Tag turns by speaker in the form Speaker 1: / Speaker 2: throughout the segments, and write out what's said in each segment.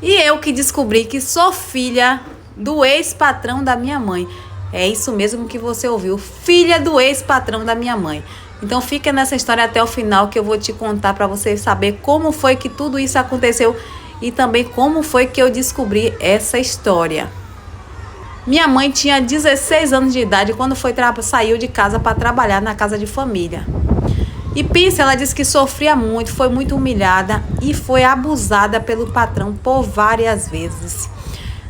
Speaker 1: E eu que descobri que sou filha do ex-patrão da minha mãe. É isso mesmo que você ouviu, filha do ex-patrão da minha mãe. Então fica nessa história até o final que eu vou te contar para você saber como foi que tudo isso aconteceu e também como foi que eu descobri essa história. Minha mãe tinha 16 anos de idade quando saiu de casa para trabalhar na casa de família. E pensa, ela disse que sofria muito, foi muito humilhada e foi abusada pelo patrão por várias vezes.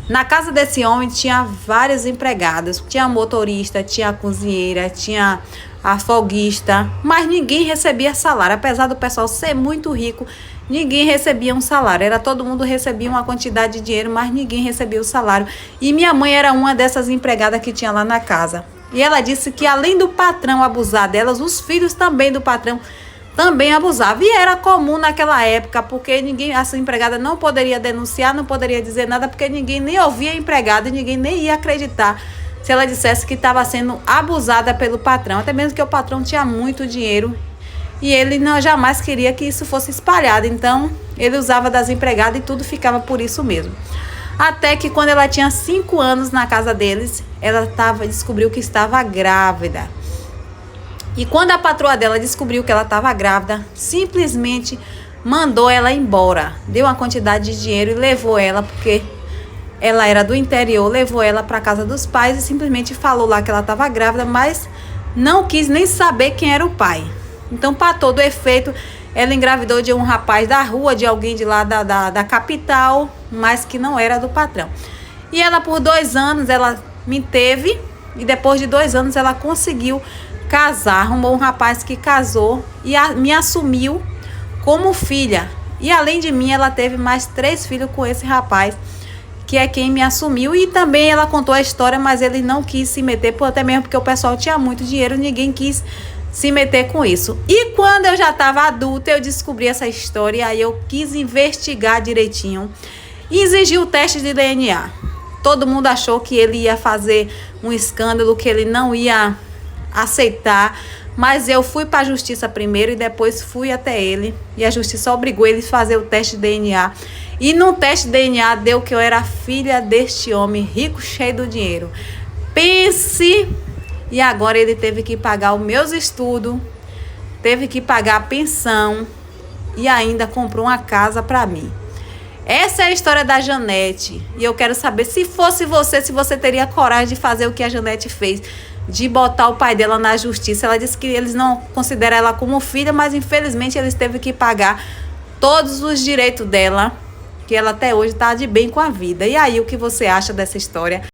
Speaker 1: Na casa desse homem tinha vários empregados, tinha motorista, tinha cozinheira, tinha a folguista, mas ninguém recebia salário. Apesar do pessoal ser muito rico, ninguém recebia um salário. Todo mundo recebia uma quantidade de dinheiro, mas ninguém recebia o salário. E minha mãe era uma dessas empregadas que tinha lá na casa. E ela disse que além do patrão abusar delas, os filhos também do patrão também abusavam. E era comum naquela época, porque essa empregada não poderia denunciar, não poderia dizer nada, porque ninguém nem ouvia a empregada e ninguém nem ia acreditar se ela dissesse que estava sendo abusada pelo patrão. Até mesmo que o patrão tinha muito dinheiro e ele jamais queria que isso fosse espalhado. Então, ele usava das empregadas e tudo ficava por isso mesmo. Até que quando ela tinha 5 anos na casa deles, ela descobriu que estava grávida. E quando a patroa dela descobriu que ela estava grávida, simplesmente mandou ela embora. Deu uma quantidade de dinheiro e levou ela, porque ela era do interior, levou ela para casa dos pais e simplesmente falou lá que ela estava grávida, mas não quis nem saber quem era o pai. Então, para todo efeito, ela engravidou de um rapaz da rua, de alguém de lá da capital, mas que não era do patrão. E ela, por 2 anos, ela me teve, e depois de 2 anos ela conseguiu casar, arrumou um rapaz que casou e me assumiu como filha. E além de mim, ela teve mais 3 filhos com esse rapaz, que é quem me assumiu. E também ela contou a história, mas ele não quis se meter, até mesmo porque o pessoal tinha muito dinheiro, ninguém quis se meter com isso. E quando eu já estava adulta, eu descobri essa história e aí eu quis investigar direitinho e exigi o teste de DNA. Todo mundo achou que ele ia fazer um escândalo, que ele não ia aceitar, mas eu fui para a justiça primeiro e depois fui até ele e a justiça obrigou ele a fazer o teste de DNA. E no teste de DNA deu que eu era filha deste homem rico, cheio do dinheiro. Pense. E agora ele teve que pagar os meus estudos, teve que pagar a pensão e ainda comprou uma casa para mim. Essa é a história da Janete. E eu quero saber, se fosse você, se você teria coragem de fazer o que a Janete fez, de botar o pai dela na justiça. Ela disse que eles não consideram ela como filha, mas infelizmente eles teve que pagar todos os direitos dela, que ela até hoje está de bem com a vida. E aí, o que você acha dessa história?